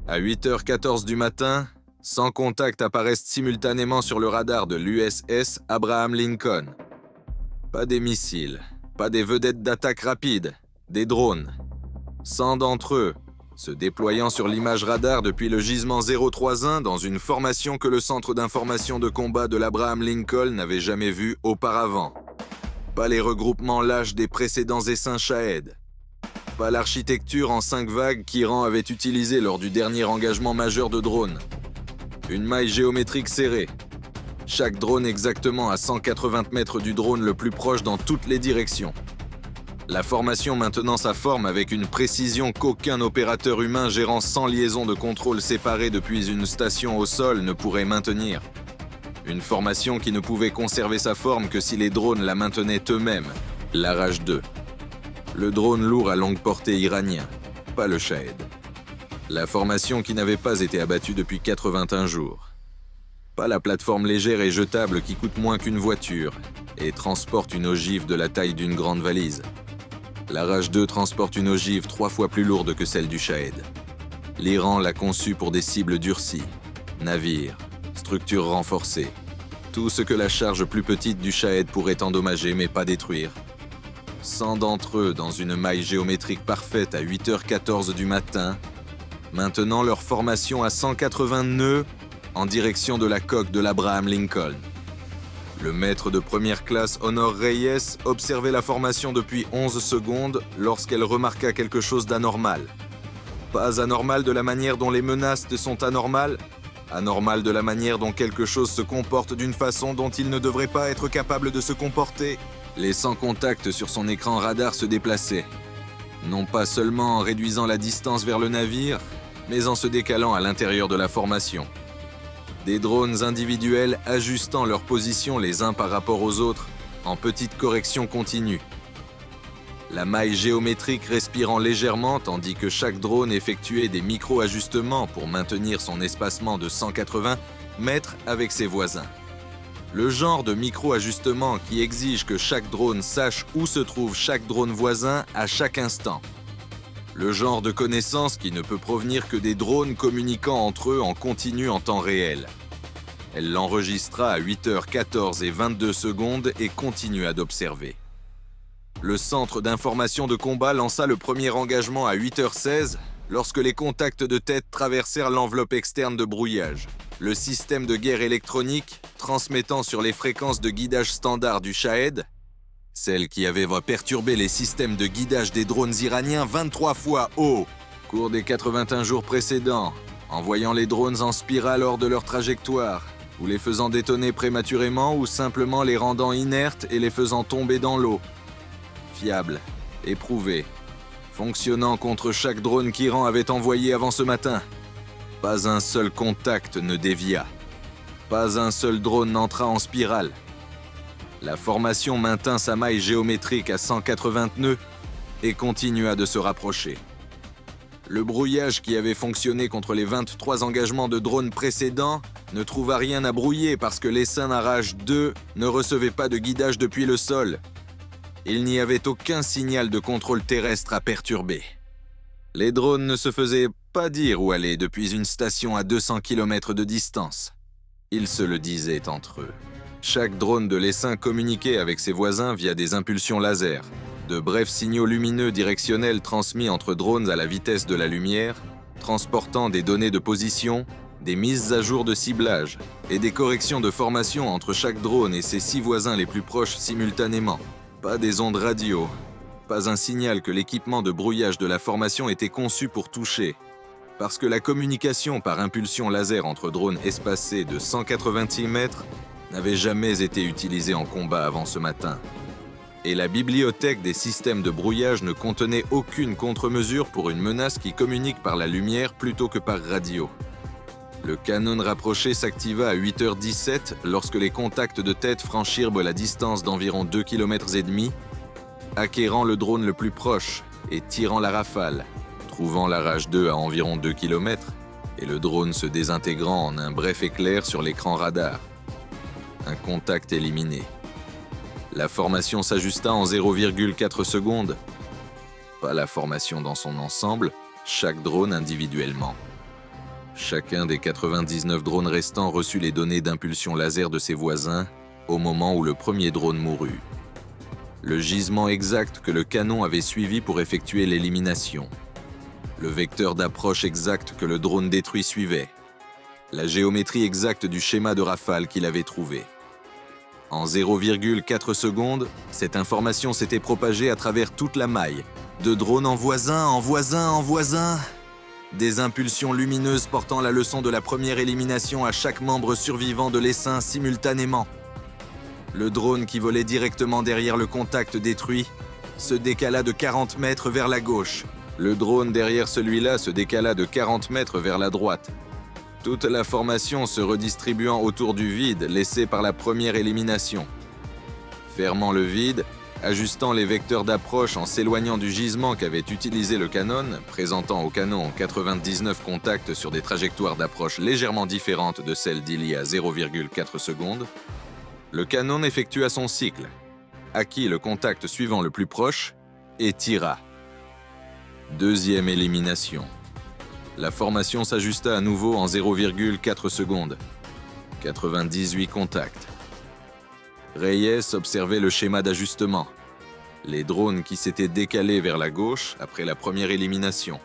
À 8h14 du matin, 100 contacts apparaissent simultanément sur le radar de l'USS Abraham Lincoln. Pas des missiles, pas des vedettes d'attaque rapide, des drones. 100 d'entre eux, se déployant sur l'image radar depuis le gisement 031 dans une formation que le centre d'information de combat de l'Abraham Lincoln n'avait jamais vue auparavant. Pas les regroupements lâches des précédents essaims Shahed. Pas l'architecture en 5 vagues qu'Iran avait utilisée lors du dernier engagement majeur de drones. Une maille géométrique serrée. Chaque drone exactement à 180 mètres du drone le plus proche dans toutes les directions. La formation maintenant sa forme avec une précision qu'aucun opérateur humain gérant 100 liaisons de contrôle séparées depuis une station au sol ne pourrait maintenir. Une formation qui ne pouvait conserver sa forme que si les drones la maintenaient eux-mêmes. L'Araj 2. Le drone lourd à longue portée iranien, pas le Shahed. La formation qui n'avait pas été abattue depuis 81 jours. Pas la plateforme légère et jetable qui coûte moins qu'une voiture et transporte une ogive de la taille d'une grande valise. L'Araj 2 transporte une ogive 3 fois plus lourde que celle du Shahed. L'Iran l'a conçue pour des cibles durcies, navires, structures renforcées. Tout ce que la charge plus petite du Shahed pourrait endommager mais pas détruire. 100 d'entre eux dans une maille géométrique parfaite à 8h14 du matin, maintenant leur formation à 180 nœuds en direction de la coque de l'Abraham Lincoln. Le maître de première classe Honor Reyes observait la formation depuis 11 secondes lorsqu'elle remarqua quelque chose d'anormal. Pas anormal de la manière dont les menaces sont anormales, anormal de la manière dont quelque chose se comporte d'une façon dont il ne devrait pas être capable de se comporter. Les 100 contacts sur son écran radar se déplaçaient. Non pas seulement en réduisant la distance vers le navire, mais en se décalant à l'intérieur de la formation. Des drones individuels ajustant leur position les uns par rapport aux autres, en petite correction continue. La maille géométrique respirant légèrement tandis que chaque drone effectuait des micro-ajustements pour maintenir son espacement de 180 mètres avec ses voisins. Le genre de micro-ajustement qui exige que chaque drone sache où se trouve chaque drone voisin à chaque instant. Le genre de connaissance qui ne peut provenir que des drones communiquant entre eux en continu en temps réel. Elle l'enregistra à 8h14 et 22 secondes et continua d'observer. Le centre d'information de combat lança le premier engagement à 8h16 lorsque les contacts de tête traversèrent l'enveloppe externe de brouillage. Le système de guerre électronique, transmettant sur les fréquences de guidage standard du Shahed, celle qui avait perturbé les systèmes de guidage des drones iraniens 23 fois au cours des 81 jours précédents, envoyant les drones en spirale hors de leur trajectoire, ou les faisant détonner prématurément ou simplement les rendant inertes et les faisant tomber dans l'eau. Fiable, éprouvé, fonctionnant contre chaque drone qu'Iran avait envoyé avant ce matin. Pas un seul contact ne dévia. Pas un seul drone n'entra en spirale. La formation maintint sa maille géométrique à 180 nœuds et continua de se rapprocher. Le brouillage qui avait fonctionné contre les 23 engagements de drones précédents ne trouva rien à brouiller parce que l'essaim Araj 2 ne recevait pas de guidage depuis le sol. Il n'y avait aucun signal de contrôle terrestre à perturber. Les drones ne se faisaient pas dire où aller depuis une station à 200 km de distance. Ils se le disaient entre eux. Chaque drone de l'essaim communiquait avec ses voisins via des impulsions laser, de brefs signaux lumineux directionnels transmis entre drones à la vitesse de la lumière, transportant des données de position, des mises à jour de ciblage et des corrections de formation entre chaque drone et ses 6 voisins les plus proches simultanément. Pas des ondes radio, pas un signal que l'équipement de brouillage de la formation était conçu pour toucher. Parce que la communication par impulsion laser entre drones espacés de 186 mètres n'avait jamais été utilisée en combat avant ce matin. Et la bibliothèque des systèmes de brouillage ne contenait aucune contre-mesure pour une menace qui communique par la lumière plutôt que par radio. Le canon rapproché s'activa à 8h17 lorsque les contacts de tête franchirent la distance d'environ 2,5 km, acquérant le drone le plus proche et tirant la rafale, trouvant l'Araj 2 à environ 2 km et le drone se désintégrant en un bref éclair sur l'écran radar. Un contact éliminé. La formation s'ajusta en 0,4 secondes. Pas la formation dans son ensemble, chaque drone individuellement. Chacun des 99 drones restants reçut les données d'impulsion laser de ses voisins au moment où le premier drone mourut. Le gisement exact que le canon avait suivi pour effectuer l'élimination. Le vecteur d'approche exact que le drone détruit suivait. La géométrie exacte du schéma de rafale qu'il avait trouvé. En 0,4 secondes, cette information s'était propagée à travers toute la maille. De drone en voisin, en voisin, en voisin. Des impulsions lumineuses portant la leçon de la première élimination à chaque membre survivant de l'essaim simultanément. Le drone qui volait directement derrière le contact détruit se décala de 40 mètres vers la gauche. Le drone derrière celui-là se décala de 40 mètres vers la droite. Toute la formation se redistribuant autour du vide laissé par la première élimination. Fermant le vide, ajustant les vecteurs d'approche en s'éloignant du gisement qu'avait utilisé le canon, présentant au canon 99 contacts sur des trajectoires d'approche légèrement différentes de celles d'il y a 0,4 secondes, le canon effectua son cycle, acquit le contact suivant le plus proche et tira. Deuxième élimination. La formation s'ajusta à nouveau en 0,4 secondes. 98 contacts. Reyes observait le schéma d'ajustement. Les drones qui s'étaient décalés vers la gauche après la première élimination.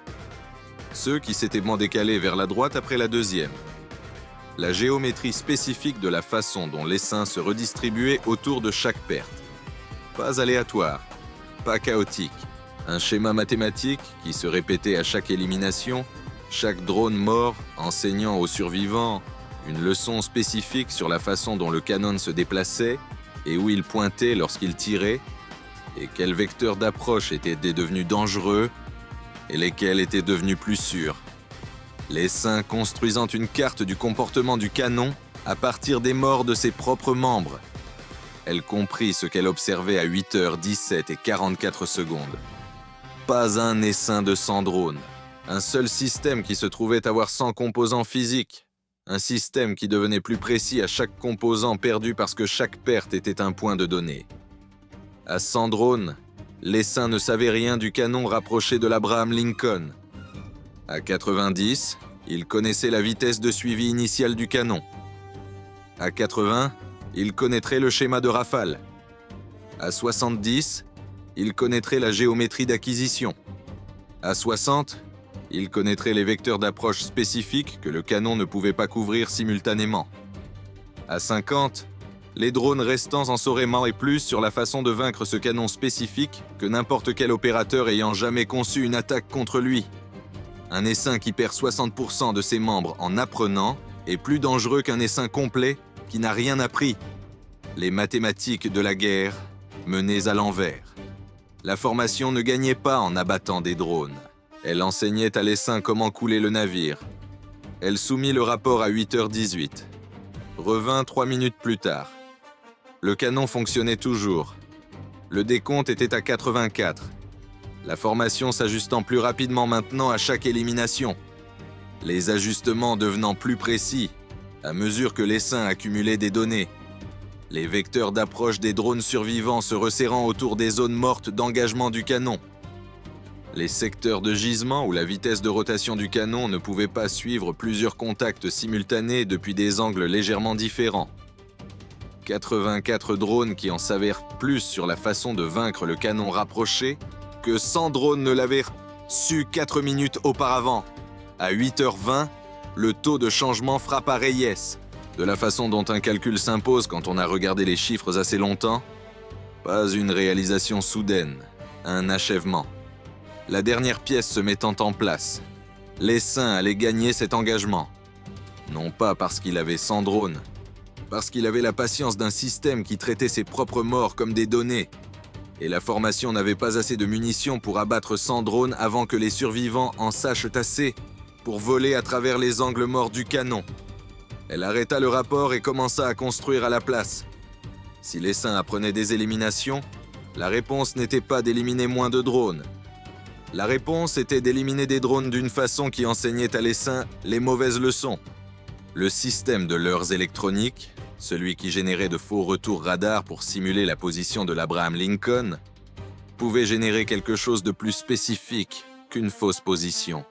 Ceux qui s'étaient moins décalés vers la droite après la deuxième. La géométrie spécifique de la façon dont l'essaim se redistribuait autour de chaque perte. Pas aléatoire, pas chaotique. Un schéma mathématique qui se répétait à chaque élimination, chaque drone mort enseignant aux survivants une leçon spécifique sur la façon dont le canon se déplaçait et où il pointait lorsqu'il tirait, et quels vecteurs d'approche étaient devenus dangereux et lesquels étaient devenus plus sûrs. L'essaim construisant une carte du comportement du canon à partir des morts de ses propres membres. Elle comprit ce qu'elle observait à 8h17 et 44 secondes. Pas un essaim de 100 drones. Un seul système qui se trouvait avoir 100 composants physiques. Un système qui devenait plus précis à chaque composant perdu parce que chaque perte était un point de données. À 100 drones, l'essaim ne savait rien du canon rapproché de l'Abraham Lincoln. À 90, il connaissait la vitesse de suivi initiale du canon. À 80, il connaîtrait le schéma de rafale. À 70, il connaîtrait la géométrie d'acquisition. À 60, il connaîtrait les vecteurs d'approche spécifiques que le canon ne pouvait pas couvrir simultanément. À 50, les drones restants en sauraient moins et plus sur la façon de vaincre ce canon spécifique que n'importe quel opérateur ayant jamais conçu une attaque contre lui. Un essaim qui perd 60% de ses membres en apprenant est plus dangereux qu'un essaim complet qui n'a rien appris. Les mathématiques de la guerre menées à l'envers. La formation ne gagnait pas en abattant des drones. Elle enseignait à l'essaim comment couler le navire. Elle soumit le rapport à 8h18. Revint 3 minutes plus tard. Le canon fonctionnait toujours. Le décompte était à 84. La formation s'ajustant plus rapidement maintenant à chaque élimination. Les ajustements devenant plus précis à mesure que l'essaim accumulait des données. Les vecteurs d'approche des drones survivants se resserrant autour des zones mortes d'engagement du canon. Les secteurs de gisement où la vitesse de rotation du canon ne pouvait pas suivre plusieurs contacts simultanés depuis des angles légèrement différents. 84 drones qui en savèrent plus sur la façon de vaincre le canon rapproché que 100 drones ne l'avaient su 4 minutes auparavant. À 8h20, le taux de changement frappa Reyes. De la façon dont un calcul s'impose quand on a regardé les chiffres assez longtemps, pas une réalisation soudaine, un achèvement. La dernière pièce se mettant en place. L'essaim allait gagner cet engagement. Non pas parce qu'il avait 100 drones, parce qu'il avait la patience d'un système qui traitait ses propres morts comme des données. Et la formation n'avait pas assez de munitions pour abattre 100 drones avant que les survivants en sachent assez pour voler à travers les angles morts du canon. Elle arrêta le rapport et commença à construire à la place. Si l'essaim apprenait des éliminations, la réponse n'était pas d'éliminer moins de drones. La réponse était d'éliminer des drones d'une façon qui enseignait à l'essaim les mauvaises leçons. Le système de leurs électroniques, celui qui générait de faux retours radars pour simuler la position de l'Abraham Lincoln, pouvait générer quelque chose de plus spécifique qu'une fausse position.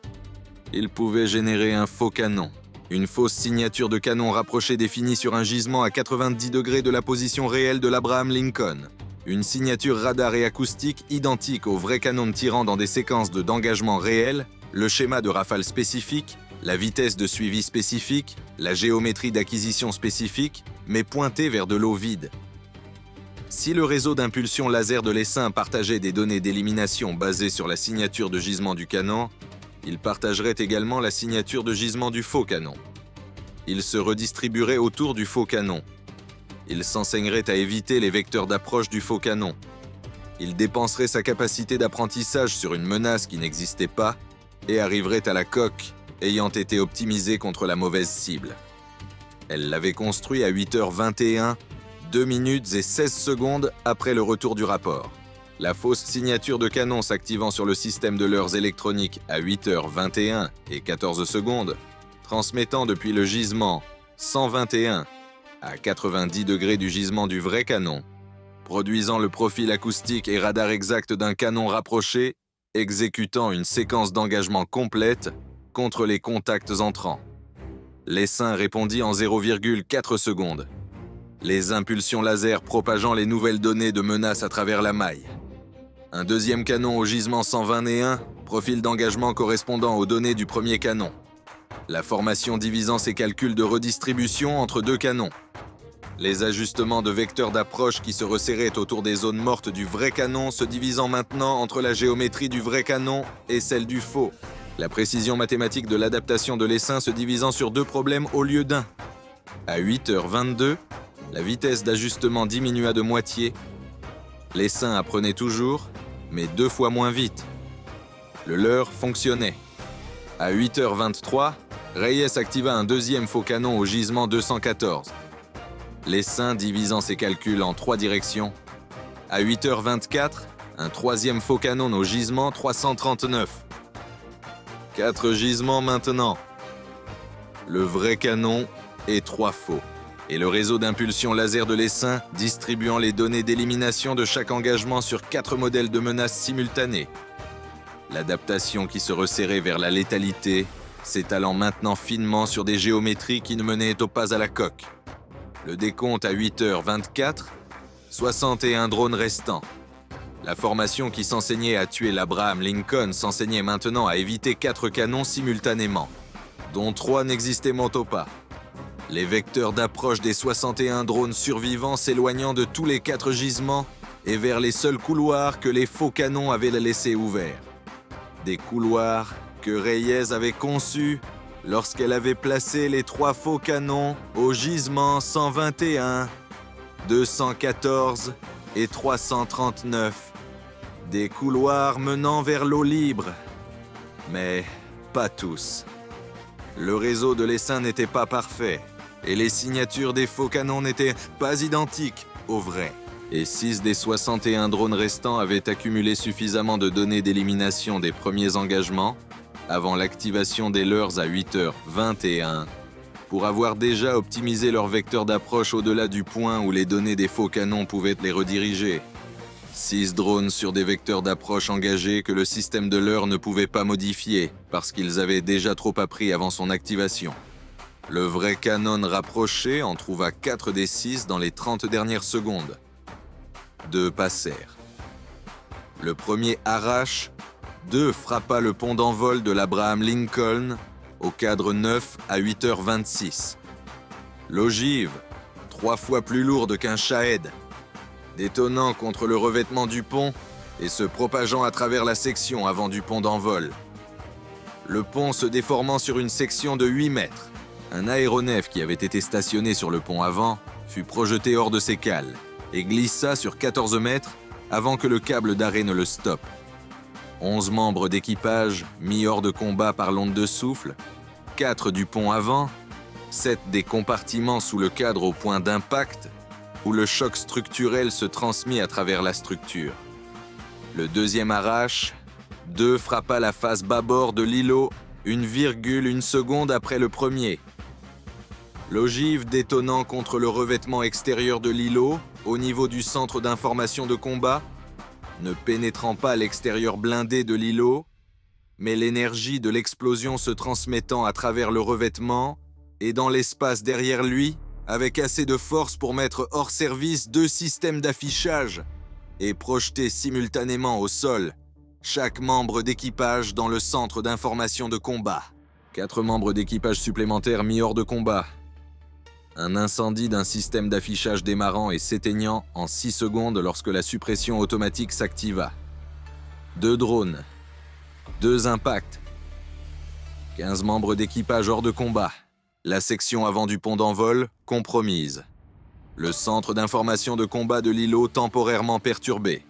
Il pouvait générer un faux canon, une fausse signature de canon rapprochée définie sur un gisement à 90 degrés de la position réelle de l'Abraham Lincoln, une signature radar et acoustique identique au vrai canon de tirant dans des séquences d'engagement réel, le schéma de rafale spécifique, la vitesse de suivi spécifique, la géométrie d'acquisition spécifique, mais pointée vers de l'eau vide. Si le réseau d'impulsion laser de l'essaim partageait des données d'élimination basées sur la signature de gisement du canon, il partagerait également la signature de gisement du faux canon. Il se redistribuerait autour du faux canon. Il s'enseignerait à éviter les vecteurs d'approche du faux canon. Il dépenserait sa capacité d'apprentissage sur une menace qui n'existait pas et arriverait à la coque ayant été optimisée contre la mauvaise cible. Elle l'avait construit à 8h21, 2 minutes et 16 secondes après le retour du rapport. La fausse signature de canon s'activant sur le système de l'heures électronique à 8h21 et 14 secondes, transmettant depuis le gisement 121 à 90 degrés du gisement du vrai canon, produisant le profil acoustique et radar exact d'un canon rapproché, exécutant une séquence d'engagement complète contre les contacts entrants. L'essaim répondit en 0,4 secondes. Les impulsions laser propageant les nouvelles données de menace à travers la maille. Un deuxième canon au gisement 121, profil d'engagement correspondant aux données du premier canon. La formation divisant ses calculs de redistribution entre deux canons. Les ajustements de vecteurs d'approche qui se resserraient autour des zones mortes du vrai canon se divisant maintenant entre la géométrie du vrai canon et celle du faux. La précision mathématique de l'adaptation de l'essaim se divisant sur deux problèmes au lieu d'un. À 8h22, la vitesse d'ajustement diminua de moitié. L'essaim apprenait toujours, mais 2 fois moins vite. Le leurre fonctionnait. À 8h23, Reyes activa un deuxième faux canon au gisement 214. L'essaim divisant ses calculs en 3 directions. À 8h24, un troisième faux canon au gisement 339. 4 gisements maintenant. Le vrai canon et 3 faux. Et le réseau d'impulsion laser de l'essaim distribuant les données d'élimination de chaque engagement sur 4 modèles de menaces simultanés. L'adaptation qui se resserrait vers la létalité, s'étalant maintenant finement sur des géométries qui ne menaient au pas à la coque. Le décompte à 8h24, 61 drones restants. La formation qui s'enseignait à tuer l'Abraham Lincoln s'enseignait maintenant à éviter 4 canons simultanément, dont 3 n'existaient au pas. Les vecteurs d'approche des 61 drones survivants s'éloignant de tous les 4 gisements et vers les seuls couloirs que les faux canons avaient laissés ouverts. Des couloirs que Reyes avait conçus lorsqu'elle avait placé les 3 faux canons au gisement 121, 214 et 339. Des couloirs menant vers l'eau libre. Mais pas tous. Le réseau de l'essaim n'était pas parfait. Et les signatures des faux canons n'étaient pas identiques aux vrais. Et 6 des 61 drones restants avaient accumulé suffisamment de données d'élimination des premiers engagements, avant l'activation des leurs à 8h21, pour avoir déjà optimisé leur vecteur d'approche au-delà du point où les données des faux canons pouvaient les rediriger. 6 drones sur des vecteurs d'approche engagés que le système de leurre ne pouvait pas modifier, parce qu'ils avaient déjà trop appris avant son activation. Le vrai canon rapproché en trouva 4 des 6 dans les 30 dernières secondes. 2 passèrent. Le premier arrache, 2 frappa le pont d'envol de l'Abraham Lincoln au cadre 9 à 8h26. L'ogive, 3 fois plus lourde qu'un Shahed, détonnant contre le revêtement du pont et se propageant à travers la section avant du pont d'envol. Le pont se déformant sur une section de 8 mètres. Un aéronef qui avait été stationné sur le pont avant fut projeté hors de ses cales et glissa sur 14 mètres avant que le câble d'arrêt ne le stoppe. 11 membres d'équipage mis hors de combat par l'onde de souffle, 4 du pont avant, 7 des compartiments sous le cadre au point d'impact, où le choc structurel se transmit à travers la structure. Le deuxième arrache, 2 frappa la face bâbord de l'îlot 1,1 seconde après le premier. L'ogive détonnant contre le revêtement extérieur de l'îlot, au niveau du centre d'information de combat, ne pénétrant pas l'extérieur blindé de l'îlot, mais l'énergie de l'explosion se transmettant à travers le revêtement et dans l'espace derrière lui, avec assez de force pour mettre hors service 2 systèmes d'affichage et projeter simultanément au sol chaque membre d'équipage dans le centre d'information de combat. 4 membres d'équipage supplémentaires mis hors de combat. Un incendie d'un système d'affichage démarrant et s'éteignant en 6 secondes lorsque la suppression automatique s'activa. 2 drones. 2 impacts. 15 membres d'équipage hors de combat. La section avant du pont d'envol compromise. Le centre d'information de combat de l'îlot temporairement perturbé.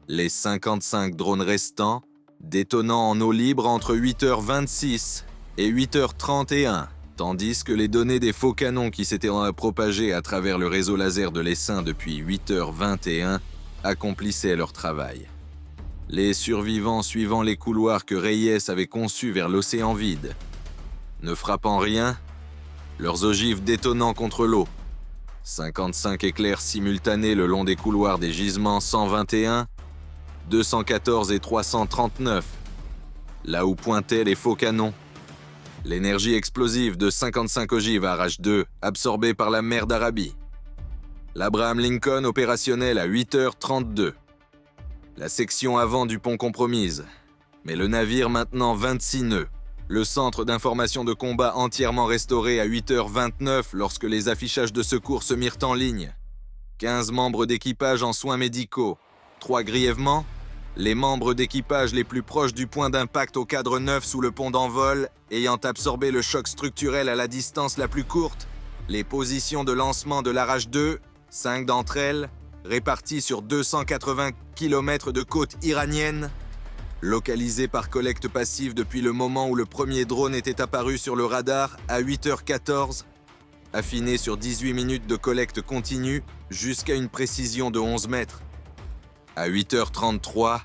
Les 55 drones restants détonnant en eau libre entre 8h26 et 8h31, tandis que les données des faux canons qui s'étaient propagés à travers le réseau laser de l'essaim depuis 8h21 accomplissaient leur travail. Les survivants suivant les couloirs que Reyes avait conçus vers l'océan vide. Ne frappant rien, leurs ogives détonnant contre l'eau. 55 éclairs simultanés le long des couloirs des gisements 121, 214 et 339, là où pointaient les faux canons. L'énergie explosive de 55 ogives à RH2 absorbée par la mer d'Arabie. L'Abraham Lincoln opérationnel à 8h32. La section avant du pont compromise, mais le navire maintenant 26 nœuds. Le centre d'information de combat entièrement restauré à 8h29 lorsque les affichages de secours se mirent en ligne. 15 membres d'équipage en soins médicaux. 3 grièvement. Les membres d'équipage les plus proches du point d'impact au cadre 9 sous le pont d'envol, ayant absorbé le choc structurel à la distance la plus courte. Les positions de lancement de l'Arach-2, 5 d'entre elles, réparties sur 280 km de côte iranienne, localisées par collecte passive depuis le moment où le premier drone était apparu sur le radar à 8h14, affiné sur 18 minutes de collecte continue jusqu'à une précision de 11 mètres. À 8h33,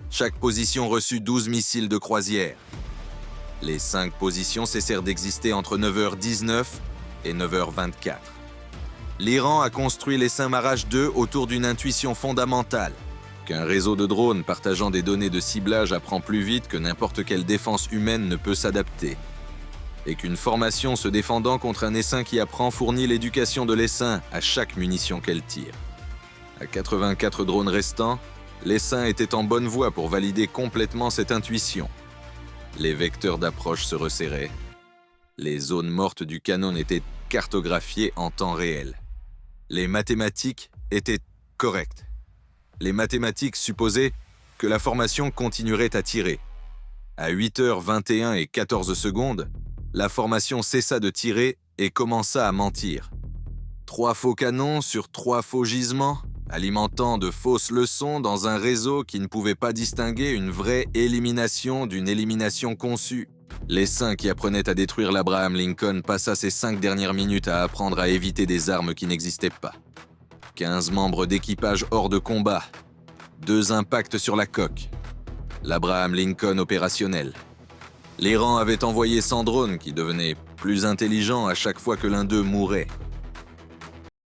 chaque position reçut 12 missiles de croisière. Les 5 positions cessèrent d'exister entre 9h19 et 9h24. L'Iran a construit l'essaim Marach-2 autour d'une intuition fondamentale, qu'un réseau de drones partageant des données de ciblage apprend plus vite que n'importe quelle défense humaine ne peut s'adapter, et qu'une formation se défendant contre un essaim qui apprend fournit l'éducation de l'essaim à chaque munition qu'elle tire. À 84 drones restants, l'essaim était en bonne voie pour valider complètement cette intuition. Les vecteurs d'approche se resserraient. Les zones mortes du canon étaient cartographiées en temps réel. Les mathématiques étaient correctes. Les mathématiques supposaient que la formation continuerait à tirer. À 8h21 et 14 secondes, la formation cessa de tirer et commença à mentir. 3 faux canons sur 3 faux gisements, alimentant de fausses leçons dans un réseau qui ne pouvait pas distinguer une vraie élimination d'une élimination conçue. L'essaim qui apprenait à détruire l'Abraham Lincoln passa ses 5 dernières minutes à apprendre à éviter des armes qui n'existaient pas. 15 membres d'équipage hors de combat. 2 impacts sur la coque. L'Abraham Lincoln opérationnel. L'Iran avait envoyé 100 drones qui devenaient plus intelligents à chaque fois que l'un d'eux mourait.